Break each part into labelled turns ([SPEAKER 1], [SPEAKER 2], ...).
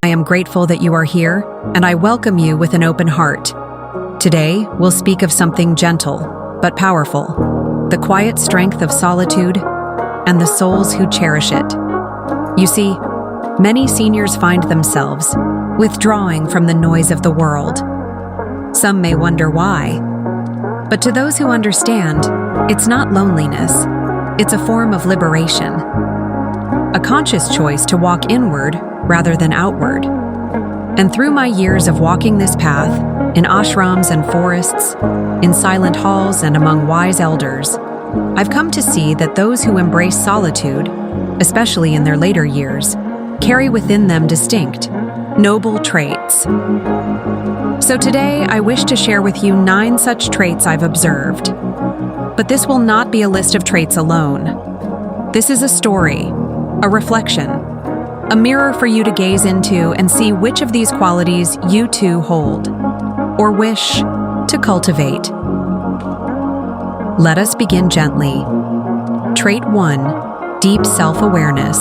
[SPEAKER 1] I am grateful that you are here, and I welcome you with an open heart. Today, we'll speak of something gentle but powerful, the quiet strength of solitude and the souls who cherish it. You see, many seniors find themselves withdrawing from the noise of the world. Some may wonder why, but to those who understand, it's not loneliness, it's a form of liberation. A conscious choice to walk inward rather than outward. And through my years of walking this path, in ashrams and forests, in silent halls and among wise elders, I've come to see that those who embrace solitude, especially in their later years, carry within them distinct, noble traits. So today, I wish to share with you 9 such traits I've observed. But this will not be a list of traits alone. This is a story, a reflection, a mirror for you to gaze into and see which of these qualities you too hold, or wish to cultivate. Let us begin gently. Trait 1, deep self-awareness.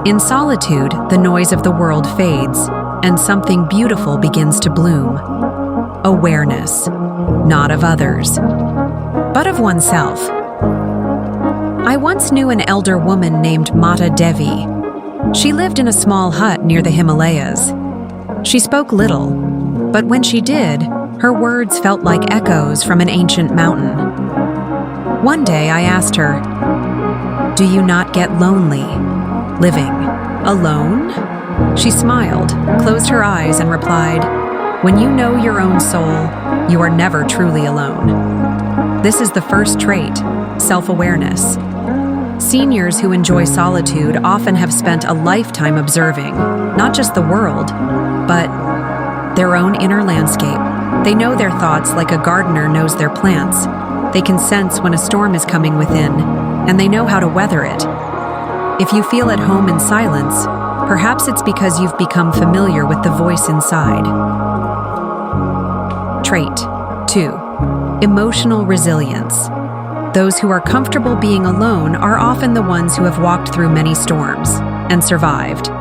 [SPEAKER 1] In solitude, the noise of the world fades, and something beautiful begins to bloom. Awareness, not of others, but of oneself. I once knew an elder woman named Mata Devi. She lived in a small hut near the Himalayas. She spoke little, but when she did, her words felt like echoes from an ancient mountain. One day I asked her, "Do you not get lonely, living alone?" She smiled, closed her eyes, and replied, "When you know your own soul, you are never truly alone." This is the first trait, self-awareness. Seniors who enjoy solitude often have spent a lifetime observing, not just the world, but their own inner landscape. They know their thoughts like a gardener knows their plants. They can sense when a storm is coming within, and they know how to weather it. If you feel at home in silence, perhaps it's because you've become familiar with the voice inside. Trait 2, emotional resilience. Those who are comfortable being alone are often the ones who have walked through many storms and survived.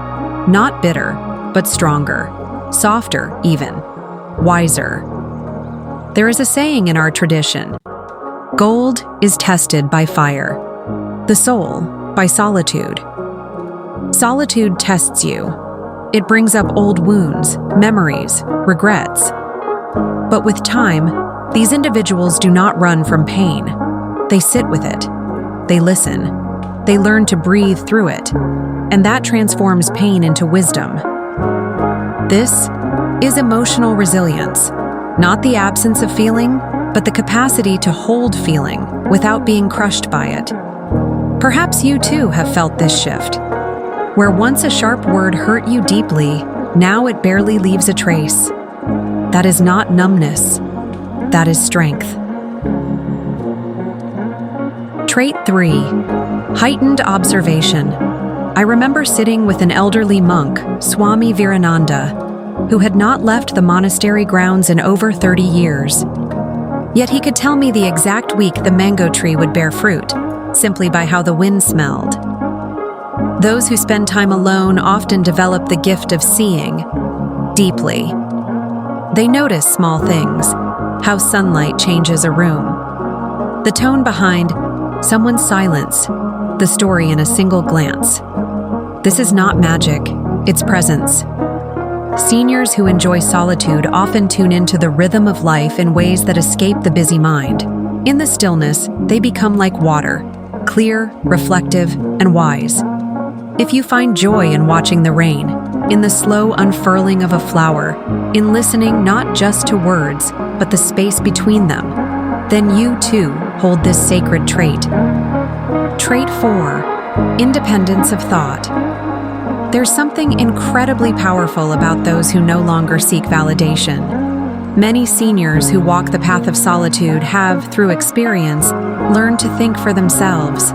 [SPEAKER 1] Not bitter, but stronger, softer even, wiser. There is a saying in our tradition, gold is tested by fire, the soul by solitude. Solitude tests you. It brings up old wounds, memories, regrets. But with time, these individuals do not run from pain. They sit with it. They listen. They learn to breathe through it. And that transforms pain into wisdom. This is emotional resilience, not the absence of feeling, but the capacity to hold feeling without being crushed by it. Perhaps you too have felt this shift. Where once a sharp word hurt you deeply, now it barely leaves a trace. That is not numbness. That is strength. Trait 3, heightened observation. I remember sitting with an elderly monk, Swami Virananda, who had not left the monastery grounds in over 30 years. Yet he could tell me the exact week the mango tree would bear fruit, simply by how the wind smelled. Those who spend time alone often develop the gift of seeing deeply. They notice small things, how sunlight changes a room, the tone behind someone's silence, the story in a single glance. This is not magic, it's presence. Seniors who enjoy solitude often tune into the rhythm of life in ways that escape the busy mind. In the stillness, they become like water, clear, reflective, and wise. If you find joy in watching the rain, in the slow unfurling of a flower, in listening not just to words, but the space between them, then you too hold this sacred trait. Trait 4, independence of thought. There's something incredibly powerful about those who no longer seek validation. Many seniors who walk the path of solitude have, through experience, learned to think for themselves.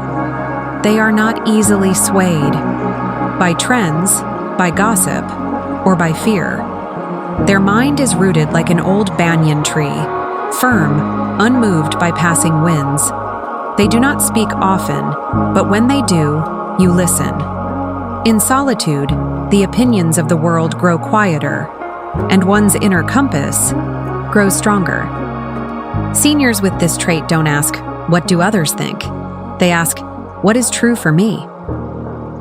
[SPEAKER 1] They are not easily swayed by trends, by gossip, or by fear. Their mind is rooted like an old banyan tree, firm, unmoved by passing winds. They do not speak often, but when they do, you listen. In solitude, the opinions of the world grow quieter, and one's inner compass grows stronger. Seniors with this trait don't ask, "What do others think?" They ask, "What is true for me?"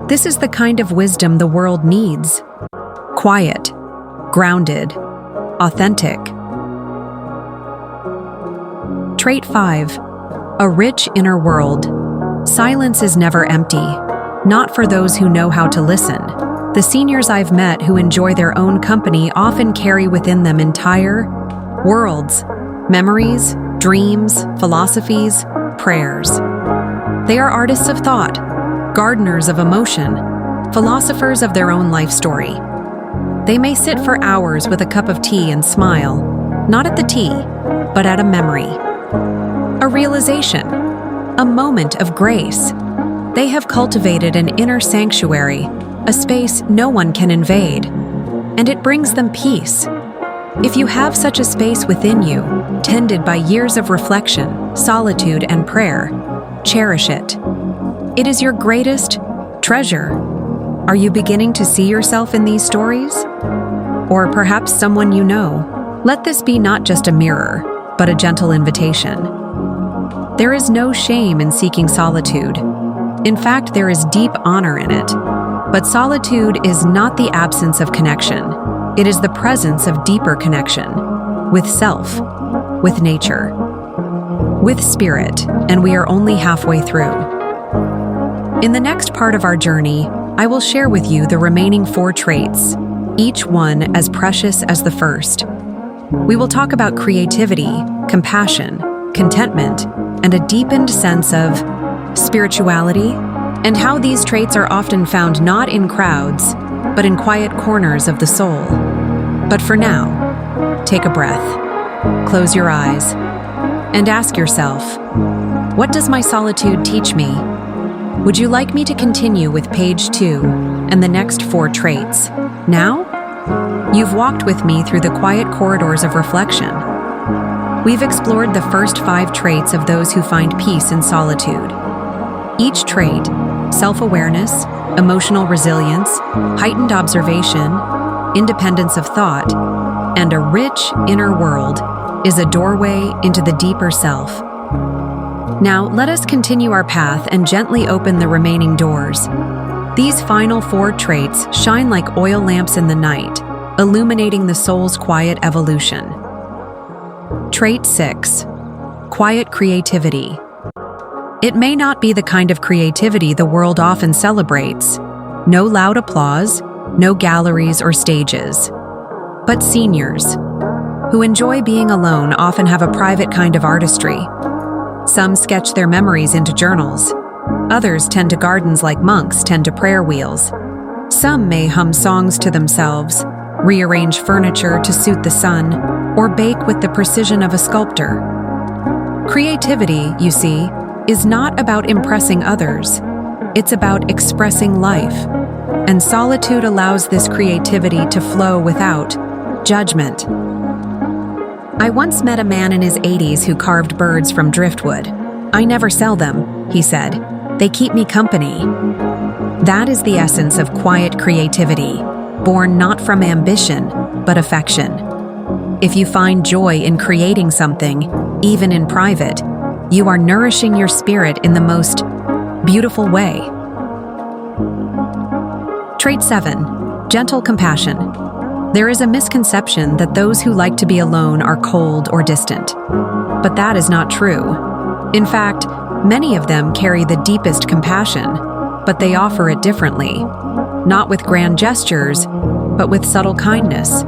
[SPEAKER 1] This is the kind of wisdom the world needs. Quiet, grounded, authentic. Trait 5. A rich inner world. Silence is never empty, not for those who know how to listen. The seniors I've met who enjoy their own company often carry within them entire worlds, memories, dreams, philosophies, prayers. They are artists of thought, gardeners of emotion, philosophers of their own life story. They may sit for hours with a cup of tea and smile, not at the tea, but at a memory, a realization, a moment of grace. They have cultivated an inner sanctuary, a space no one can invade, and it brings them peace. If you have such a space within you, tended by years of reflection, solitude, and prayer, cherish it. It is your greatest treasure. Are you beginning to see yourself in these stories? Or perhaps someone you know? Let this be not just a mirror, but a gentle invitation. There is no shame in seeking solitude. In fact, there is deep honor in it. But solitude is not the absence of connection. It is the presence of deeper connection with self, with nature, with spirit, and we are only halfway through. In the next part of our journey, I will share with you the remaining 4 traits, each one as precious as the first. We will talk about creativity, compassion, contentment, and a deepened sense of spirituality, and how these traits are often found not in crowds, but in quiet corners of the soul. But for now, take a breath, close your eyes, and ask yourself, what does my solitude teach me? Would you like me to continue with page 2 and the next 4 traits? Now? You've walked with me through the quiet corridors of reflection. We've explored the first 5 traits of those who find peace in solitude. Each trait, self-awareness, emotional resilience, heightened observation, independence of thought, and a rich inner world, is a doorway into the deeper self. Now, let us continue our path and gently open the remaining doors. These final 4 traits shine like oil lamps in the night, illuminating the soul's quiet evolution. Trait 6. Quiet creativity. It may not be the kind of creativity the world often celebrates. No loud applause, no galleries or stages. But seniors, who enjoy being alone, often have a private kind of artistry. Some sketch their memories into journals. Others tend to gardens like monks tend to prayer wheels. Some may hum songs to themselves, rearrange furniture to suit the sun, or bake with the precision of a sculptor. Creativity, you see, is not about impressing others. It's about expressing life. And solitude allows this creativity to flow without judgment. I once met a man in his 80s who carved birds from driftwood. "I never sell them," he said. "They keep me company." That is the essence of quiet creativity, born not from ambition, but affection. If you find joy in creating something, even in private, you are nourishing your spirit in the most beautiful way. Trait 7. Gentle compassion. There is a misconception that those who like to be alone are cold or distant. But that is not true. In fact, many of them carry the deepest compassion, but they offer it differently. Not with grand gestures, but with subtle kindness.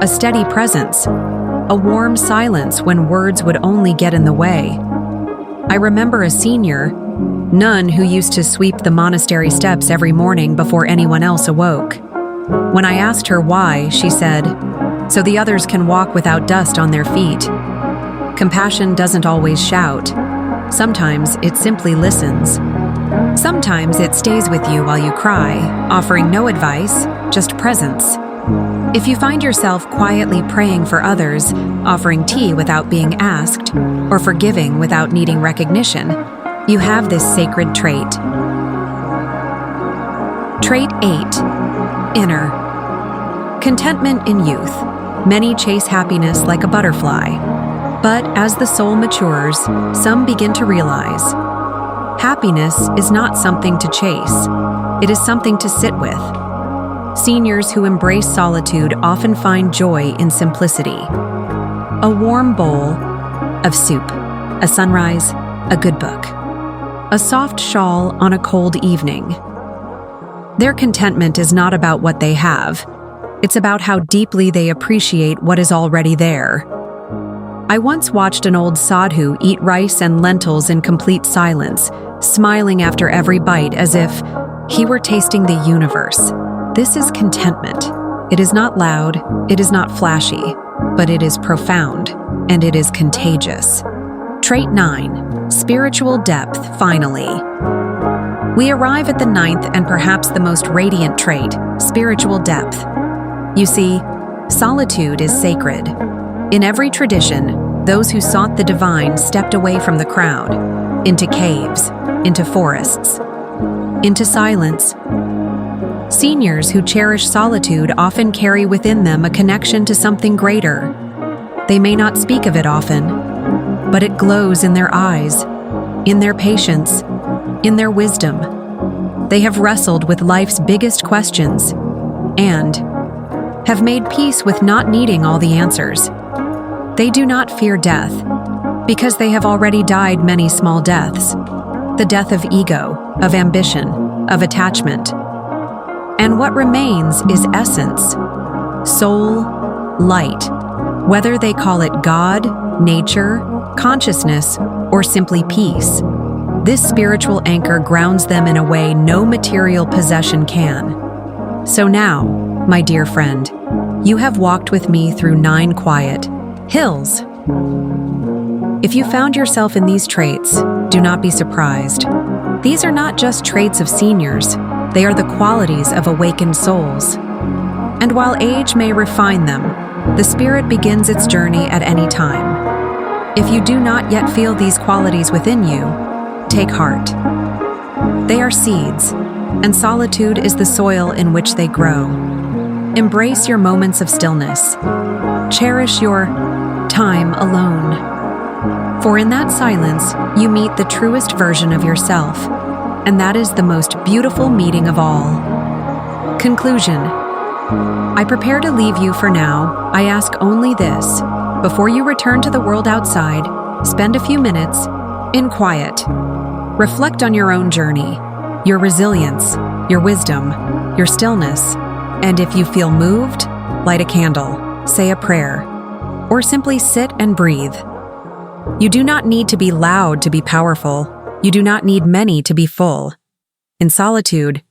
[SPEAKER 1] A steady presence. A warm silence when words would only get in the way. I remember a senior nun who used to sweep the monastery steps every morning before anyone else awoke. When I asked her why, she said, "So the others can walk without dust on their feet." Compassion doesn't always shout. Sometimes it simply listens. Sometimes it stays with you while you cry, offering no advice, just presence. If you find yourself quietly praying for others, offering tea without being asked, or forgiving without needing recognition, you have this sacred trait. Trait 8. Inner. Contentment in youth. Many chase happiness like a butterfly. But as the soul matures, some begin to realize happiness is not something to chase. It is something to sit with. Seniors who embrace solitude often find joy in simplicity. A warm bowl of soup, a sunrise, a good book, a soft shawl on a cold evening. Their contentment is not about what they have. It's about how deeply they appreciate what is already there. I once watched an old sadhu eat rice and lentils in complete silence, smiling after every bite as if he were tasting the universe. This is contentment. It is not loud, it is not flashy, but it is profound, and it is contagious. Trait 9. Spiritual depth, finally. We arrive at the 9th and perhaps the most radiant trait, spiritual depth. You see, solitude is sacred. In every tradition, those who sought the divine stepped away from the crowd, into caves, into forests, into silence. Seniors who cherish solitude often carry within them a connection to something greater. They may not speak of it often, but it glows in their eyes, in their patience, in their wisdom. They have wrestled with life's biggest questions and have made peace with not needing all the answers. They do not fear death because they have already died many small deaths. The death of ego, of ambition, of attachment. And what remains is essence, soul, light, whether they call it God, nature, consciousness, or simply peace. This spiritual anchor grounds them in a way no material possession can. So now, my dear friend, you have walked with me through 9 quiet hills. If you found yourself in these traits, do not be surprised. These are not just traits of seniors, they are the qualities of awakened souls. And while age may refine them, the spirit begins its journey at any time. If you do not yet feel these qualities within you, take heart. They are seeds, and solitude is the soil in which they grow. Embrace your moments of stillness. Cherish your time alone. For in that silence, you meet the truest version of yourself, and that is the most beautiful meeting of all. Conclusion. I prepare to leave you for now. I ask only this. Before you return to the world outside, spend a few minutes in quiet. Reflect on your own journey, your resilience, your wisdom, your stillness, and if you feel moved, light a candle, say a prayer, or simply sit and breathe. You do not need to be loud to be powerful. You do not need many to be full. In solitude,